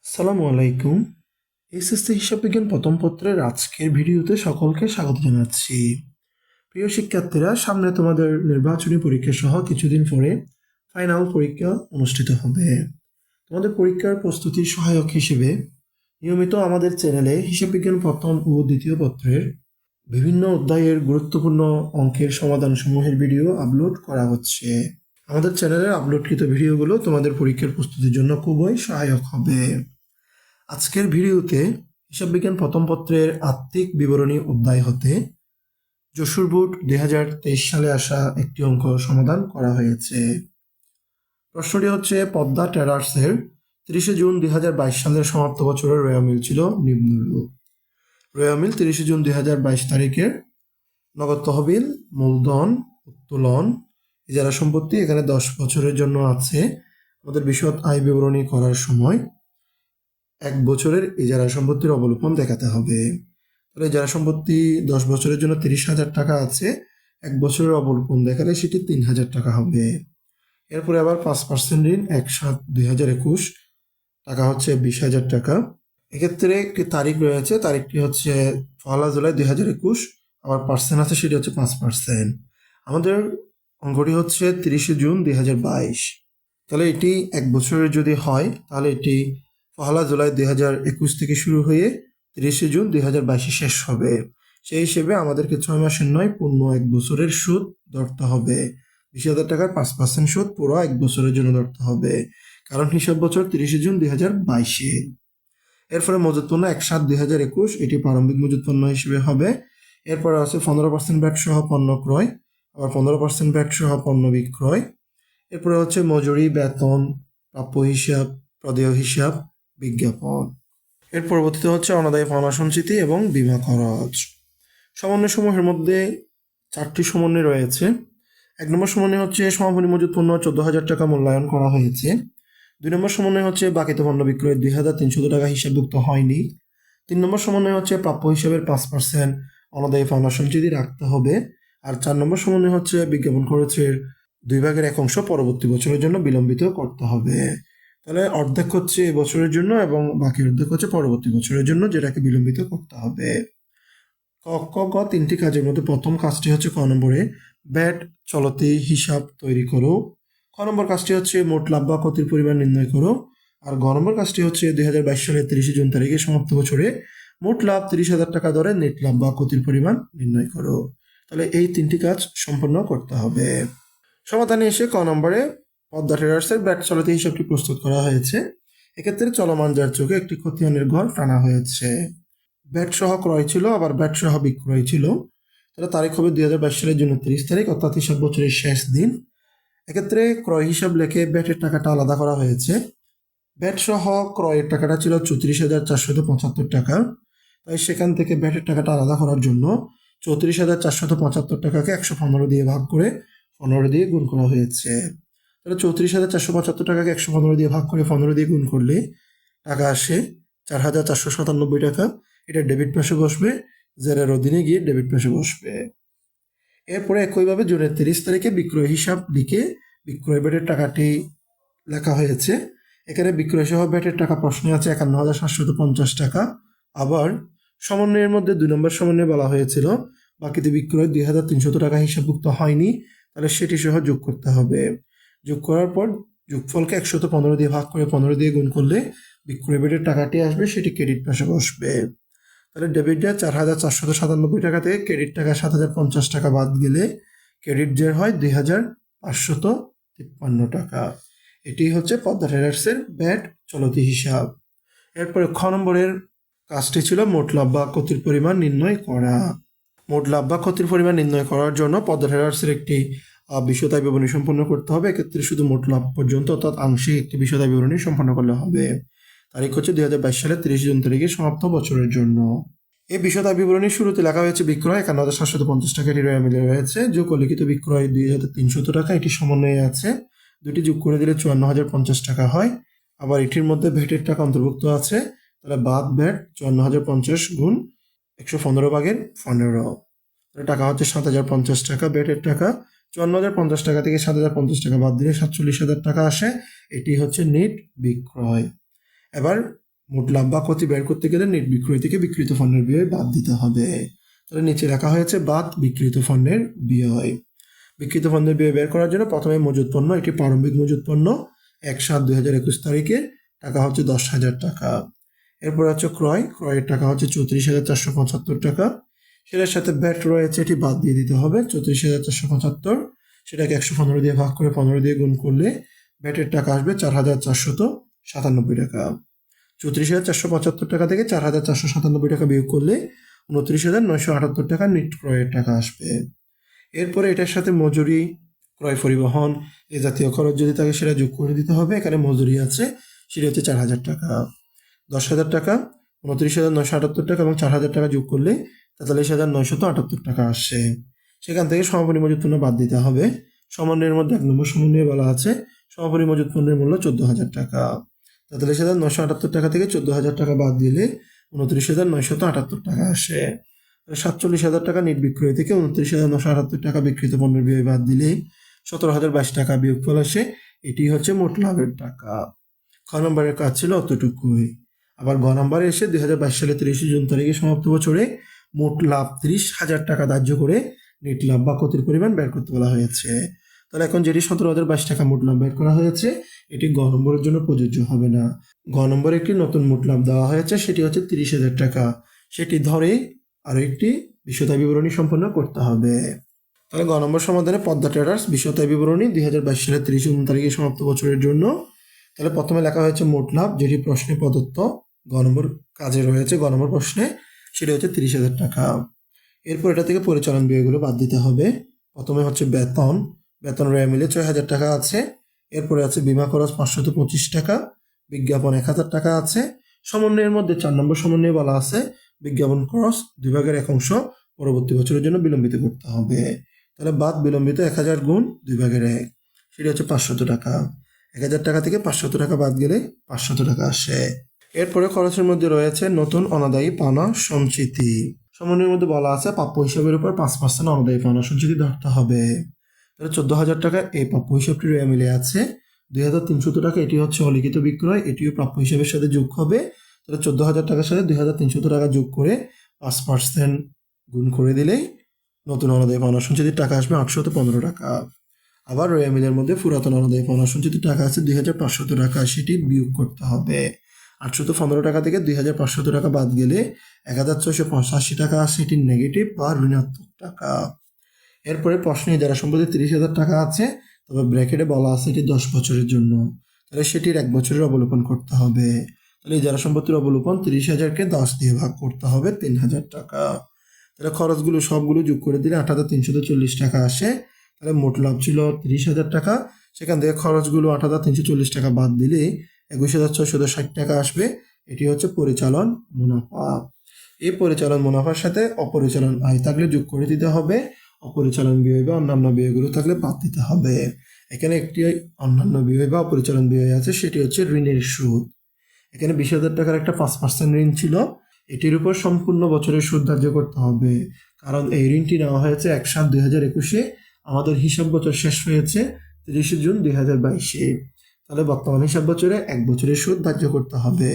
আসসালামু আলাইকুম। এসএসসি হিসাব বিজ্ঞান প্রথম পত্রের আজকের ভিডিওতে সকলকে স্বাগত জানাচ্ছি। প্রিয় শিক্ষার্থীরা, সামনে তোমাদের নির্বাচনী পরীক্ষা সহ কিছুদিন পরে ফাইনাল পরীক্ষা অনুষ্ঠিত হবে। তোমাদের পরীক্ষার প্রস্তুতির সহায়ক হিসেবে নিয়মিত আমাদের চ্যানেলে হিসাব বিজ্ঞান প্রথম ও দ্বিতীয় পত্রের বিভিন্ন অধ্যায়ের গুরুত্বপূর্ণ অঙ্কের সমাধান সমূহের ভিডিও আপলোড করা হচ্ছে। আমাদের চ্যানেলের আপলোডকৃত ভিডিওগুলো তোমাদের পরীক্ষার প্রস্তুতির জন্য খুবই সহায়ক হবে। আজকের ভিডিওতে হিসাব বিজ্ঞান প্রথম পত্রের আত্মিক বিবরণী অধ্যায় হতে যশোর বোর্ড 2023 সালে আসা একটি অঙ্ক সমাধান করা হয়েছে। প্রশ্নটি হচ্ছে, পদ্মা ট্রেডার্সের 30 জুন 2022 সালের সমাপ্ত বছরের রোয়া মিল ছিল নিম্নরূপ। রোয়া মিল 30 জুন 2022 তারিখের নগদ তহবিল, মূলধন, উত্তোলন, ইজারা সম্পত্তি এখানে 10 বছরের জন্য আছে। আমাদের বিশদ আয় বিবরণী করার সময় 1 বছরের ইজারা সম্পত্তির অবলোকন দেখাতে হবে। তাহলে ইজারা সম্পত্তি 10 বছরের জন্য 30,000 টাকা আছে, 1 বছরের অবলোকন দেখালে সেটি 3,000 টাকা হবে। এরপরে আবার 5% ঋণ 1/7/2021 টাকা হচ্ছে 20,000 টাকা। এক্ষেত্রে একটি তারিখ রয়েছে, তারিখটি হচ্ছে 1 জুলাই 2021, আবার পার্সেন্ট আছে সেটি হচ্ছে 5%। আমাদের অঙ্কটি হচ্ছে 30 জুন 2022। তাহলে এটি 1 বছরের যদি হয় তাহলে এটি 1 জুলাই 2021 থেকে শুরু হয়ে 30 জুন 2022 শেষ হবে। সেই হিসেবে আমাদেরকে 6 মাসের নয় পূর্ণ 1 বছরের সুদ ধরতে হবে। 20,000 টাকার 5% সুদ পুরো 1 বছরের জন্য ধরতে হবে, কারণ হিসাব বছর 30 জুন 2022। এরপরে মজুত পণ্য 1/7/2021, এটি প্রারম্ভিক মজুত পণ্য হিসেবে হবে। এরপরে আছে 15% ব্যাট সহ পণ্য ক্রয়, আবার 15% ব্যাট সহ পণ্য বিক্রয়। এরপরে হচ্ছে মজুরি, বেতন, প্রাপ্য হিসাব, প্রদেয় হিসাব, বিজ্ঞাপন। এর পরবর্তীতে হচ্ছে অনাদায়ী পাওনা সঞ্চিতি এবং বীমা খরচ। সমন্বয় সমূহের মধ্যে 4টি সমন্বয় রয়েছে। 1 নম্বর সমন্বয় হচ্ছে সমাপনী মজুত পণ্য 14,000 টাকা মূল্যায়ন করা হয়েছে। 2 নম্বর সমন্বয় হচ্ছে বাকিতে পণ্য বিক্রয় 2,300 টাকা হিসাবভুক্ত হয়নি। 3 নম্বর সমন্বয় হচ্ছে প্রাপ্য হিসাবের 5% অনাদায়ী পাওনা সঞ্চিতি রাখতে হবে। আর 4 নম্বর সমন্বয় হচ্ছে বিজ্ঞাপন খরচের 2/1 পরবর্তী বছরের জন্য বিলম্বিত করতে হবে। তাহলে অর্ধেক হচ্ছে এ বছরের জন্য এবং বাকি অর্ধেক হচ্ছে পরবর্তী বছরের জন্য, যেটাকে বিলম্বিত করতে হবে। ক 3টি কাজের মধ্যে প্রথম কাজটি হচ্ছে ক নম্বরে ব্যাট চলতি হিসাব তৈরি করো। খ নম্বর কাজটি হচ্ছে মোট লাভ বা ক্ষতির পরিমাণ নির্ণয় করো। আর গ নম্বর কাজটি হচ্ছে 2022 সালের 30 জুন তারিখে সমাপ্ত বছরে মোট লাভ 30,000 টাকা ধরে নেট লাভ বা ক্ষতির পরিমাণ নির্ণয় করো। তাহলে এই 3টি কাজ সম্পন্ন করতে হবে। সমাধানে এসে ক নম্বরে পদ্মা ট্রেডার্সের ব্যাট চলতি হিসাবটি প্রস্তুত করা হয়েছে। এক্ষেত্রে চলমান যার চোখে একটি খতিয়ানের ঘর টানা হয়েছে। ব্যাট সহ ক্রয় ছিল, আবার ব্যাট সহ বিক্রয় ছিল। তাহলে তারিখ হবে 2022 সালের জন্য 30 তারিখ, অর্থাৎ হিসাব বছরের শেষ দিন। এক্ষেত্রে ক্রয় হিসাব লেখে ব্যাটের টাকাটা আলাদা করা হয়েছে। ব্যাট সহ ক্রয়ের টাকাটা ছিল 34,475 টাকা। তাই সেখান থেকে ব্যাটের টাকাটা আলাদা করার জন্য 34,475 টাকাকে 115 দিয়ে ভাগ করে 15 দিয়ে গুণ করা হয়েছে। তাহলে 34,475 টাকাকে 115 দিয়ে ভাগ করে 15 দিয়ে গুণ করলে টাকা আসে 4,497 টাকা। এটা ডেবিট পাশে বসবে, জেরের অধীনে গিয়ে ডেবিট পাশে বসবে। এরপরে একইভাবে জুনের 30 তারিখে বিক্রয় হিসাব লিখে বিক্রয় ব্যাটের টাকাটি লেখা হয়েছে। এখানে বিক্রয় সহ ব্যাটের টাকা প্রশ্নে আছে 51,750 টাকা। আবার সমন্বয়ের মধ্যে 2 নম্বর সমন্বয়ে বলা হয়েছিল বাকিতে বিক্রয় 2,300 টাকা হিসাবভুক্ত হয়নি, তাহলে সেটি সহ যোগ করতে হবে। যোগ করার পর যোগফলকে 115 দিয়ে ভাগ করে 15 দিয়ে গুণ করলে বিক্রয় ব্যাটের টাকাটি আসবে, সেটি ক্রেডিট পাশে বসবে। তাহলে ডেবিটটা 4,497 টাকা থেকে ক্রেডিট টাকা 7,050 টাকা বাদ গেলে ক্রেডিট যে হয় 2,553 টাকা। এটি হচ্ছে পদ্মা ট্রেডার্সের ব্যাট চলতি হিসাব। এরপরে খ নম্বরের কাজটি ছিল মোট লাভ বা ক্ষতির পরিমাণ নির্ণয় করা। মোট লাভ বা ক্ষতির পরিমাণ নির্ণয় করার জন্য পদ্মা ট্রেডার্সের একটি বিশদ আয় বিবরণী সম্পন্ন করতে হবে। এক্ষেত্রে শুধু মোট লাভ পর্যন্ত, অর্থাৎ আংশিক একটি বিশদ আয় বিবরণী সম্পন্ন করলে হবে। তারিখ হচ্ছে 2022 সালের 30 জুন তারিখে সমাপ্ত বছরের জন্য। এই বিশদ আয় বিবরণীর শুরুতে লেখা হয়েছে বিক্রয় 51,750 টাকা, এটি রোয়া মিলে রয়েছে। যোগ লিখিত বিক্রয় 2,300 টাকা, এটি সমন্বয়ে আছে। দুটি যোগ করে দিলে 54,050 টাকা হয়। আবার এটির মধ্যে ভ্যাটের টাকা অন্তর্ভুক্ত আছে, তাহলে বাদ ভ্যাট 54,050 গুণ 115/15, টাকা হচ্ছে 7,050 টাকা। ভ্যাটের টাকা 54,050 টাকা থেকে 7,050 টাকা বাদ দিলে 47,000 টাকা আসে। এটি হচ্ছে নেট বিক্রয়। এবার মোট লাভ বা ক্ষতি বের করতে গেলে নেট বিক্রয় থেকে বিক্রিত পণ্যের ব্যয় বাদ দিতে হবে। তাহলে নিচে রাখা হয়েছে বাদ বিক্রিত পণ্যের ব্যয়। বিক্রিত পণ্যের ব্যয় বের করার জন্য প্রথমে মজুত পণ্য, এটি প্রারম্ভিক মজুত পণ্য 1/7/2021 তারিখে টাকা হচ্ছে 10,000 টাকা। এরপর হচ্ছে ক্রয়ের টাকা হচ্ছে 34,475 টাকা। সেটার সাথে ব্যাট রয়েছে, এটি বাদ দিয়ে দিতে হবে 34,475, সেটাকে 115 দিয়ে ভাগ করে 15 দিয়ে গুণ করলে ব্যাটের টাকা আসবে 4,497 টাকা। 34,475 টাকা থেকে 4,497 টাকা বিয়োগ করলে 29,978 টাকা নেট ক্রয়ের টাকা আসবে। এরপরে এটার সাথে মজুরি, ক্রয় পরিবহন, এ জাতীয় খরচ যদি থাকে সেটা যোগ করে দিতে হবে। এখানে মজুরি আছে, সেটা হচ্ছে 4,000 টাকা। 10,000 টাকা, 29,978 টাকা এবং 4,000 টাকা যোগ করলে 43,978 টাকা আসছে। সেখান থেকে সমাপনী মজুত পণ্য বাদ দিতে হবে। সমন্বয়ের মধ্যে 1 নম্বর সমন্বয়ে বলা আছে সমাপনী মজুত পণ্যের মূল্য 14,000 টাকা। 43,978 টাকা থেকে 14,000 টাকা বাদ দিলে 29,978 টাকা আসে। 47,000 টাকা নেট বিক্রয় থেকে 29,978 টাকা বিক্রিত পণ্যের ব্যয় বাদ দিলে 17,022 টাকা বিয়োগফল আসে। এটি হচ্ছে মোট লাভের টাকা। খ নম্বরের কাজ ছিল অতটুকুই। আবার গ নম্বরে এসে 2022 সালে 30 জুন তারিখে সমাপ্ত বছরে মোট লাভ 30,000 টাকা ধার্য করে নেট লাভ বা ক্ষতির পরিমাণ বের করতে বলা হয়েছে। তাহলে এখন যেটি 17,022 টাকা মোট লাভ বের করা হয়েছে, এটি গ নম্বরের জন্য প্রযোজ্য হবে না। গ নম্বরে একটি নতুন মোট লাভ দেওয়া হয়েছে, সেটি হচ্ছে 30,000 টাকা। সেটি ধরে আরও একটি বিশদায় বিবরণী সম্পন্ন করতে হবে। তাহলে গ নম্বর সমাধানে পদ্মা ট্রেডার্স বিশদায় বিবরণী 2022 সালের 30 জুন তারিখে সমাপ্ত বছরের জন্য। তাহলে প্রথমে লেখা হয়েছে মোট লাভ, যেটি প্রশ্নে প্রদত্ত গ নম্বর কাজে রয়েছে, গ নম্বর প্রশ্নে, সেটা হচ্ছে 30,000 টাকা। এরপর এটা থেকে পরিচালন ব্যয়গুলো বাদ দিতে হবে। প্রথমে হচ্ছে বেতন ব্যয় মিলে 6,000 টাকা আছে। এরপরে আছে বিমা খরচ 525 টাকা, বিজ্ঞাপন 1,000 টাকা আছে। সমন্বয়ের মধ্যে 4 নম্বর সমন্বয়ে বলা আছে বিজ্ঞাপন খরচ 2/1 অংশ পরবর্তী বছরের জন্য বিলম্বিত করতে হবে। তাহলে বাদ বিলম্বিত 1,000 গুণ 2/1, সেটা হচ্ছে 500 টাকা। 1,000 টাকা থেকে 500 টাকা বাদ গেলে 500 টাকা আসে। এরপরে খরচের মধ্যে রয়েছে নতুন অনাদায়ী পাওনা সঞ্চিতি। সমন্বয়ের মধ্যে বলা আছে প্রাপ্য হিসাবের উপর 5% অনাদায়ী পাওনা সঞ্চিতি ধরতে হবে। তাহলে 14,000 টাকা এই প্রাপ্য হিসাবটি রয়ে মিলে আছে। 2,300 টাকা এটি হচ্ছে অলিখিত বিক্রয়, এটিও প্রাপ্য হিসাবের সাথে যোগ হবে। তাহলে 14,000 টাকার সাথে 2,300 টাকা যোগ করে 5% গুণ করে দিলেই নতুন অনাদায়ী পাওনা সঞ্চিতির টাকা আসবে 815 টাকা। আবার রয়ে মিলের মধ্যে পুরাতন অনাদায়ী পাওনা সঞ্চিতির টাকা আছে 2,500 টাকা, সেটি বিয়োগ করতে হবে। 815 টাকা থেকে 2,500 টাকা বাদ গেলে 1,685 টাকা আসে, এটি নেগেটিভ বা ঋণাত্মক টাকা। এরপরে প্রশ্নে যারা সম্পত্তি 30,000 টাকা আছে, তবে ব্র্যাকেটে বলা আছে এটি 10 বছরের জন্য। তাহলে সেটির 1 বছরের অবলোকন করতে হবে। তাহলে যারা সম্পত্তির অবলোকন 30,000-কে 10 দিয়ে ভাগ করতে হবে 3,000 টাকা। তাহলে খরচগুলো সবগুলো যোগ করে দিলে 8,340 টাকা আসে। তাহলে মোট লাভ ছিল 30,000 টাকা, সেখান থেকে খরচগুলো 8,340 টাকা বাদ দিলে 21,660 টাকা আসবে। এটি হচ্ছে পরিচালন মুনাফা। এই পরিচালন মুনাফার সাথে অপরিচালন আয় থাকলে যোগ করে দিতে হবে, অপরিচালন ব্যয় বা অন্যান্য ব্যয়গুলো থাকলে বাদ দিতে হবে। এখানে একটি অন্যান্য ব্যয় বা অপরিচালন ব্যয় আছে, সেটি হচ্ছে ঋণের সুদ। এখানে 20,000 টাকার একটা 5% ঋণ ছিল, এটির উপর সম্পূর্ণ বছরের সুদ ধার্য করতে হবে। কারণ এই ঋণটি নেওয়া হয়েছে 1/7/2021, আমাদের হিসাব বছর শেষ হয়েছে 30 জুন 2022। তাহলে বর্তমান হিসাব বছরে 1 বছরের সুদ ধার্য করতে হবে।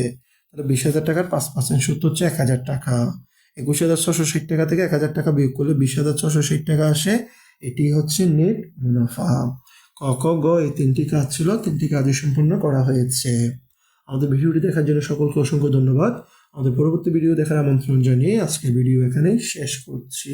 তাহলে 20,000 টাকার 5% সুদ হচ্ছে 1,000 টাকা। 21,660 টাকা থেকে 1,000 টাকা বিয়োগ করলে 20,660 টাকা আসে। এটি হচ্ছে নেট মুনাফা। ক, খ, গ এই 3টি কাজ ছিল, 3টি কাজই সম্পূর্ণ করা হয়েছে। আমাদের ভিডিওটি দেখার জন্য সকলকে অসংখ্য ধন্যবাদ। আমাদের পরবর্তী ভিডিও দেখার আমন্ত্রণ জানিয়ে আজকের ভিডিও এখানেই শেষ করছি।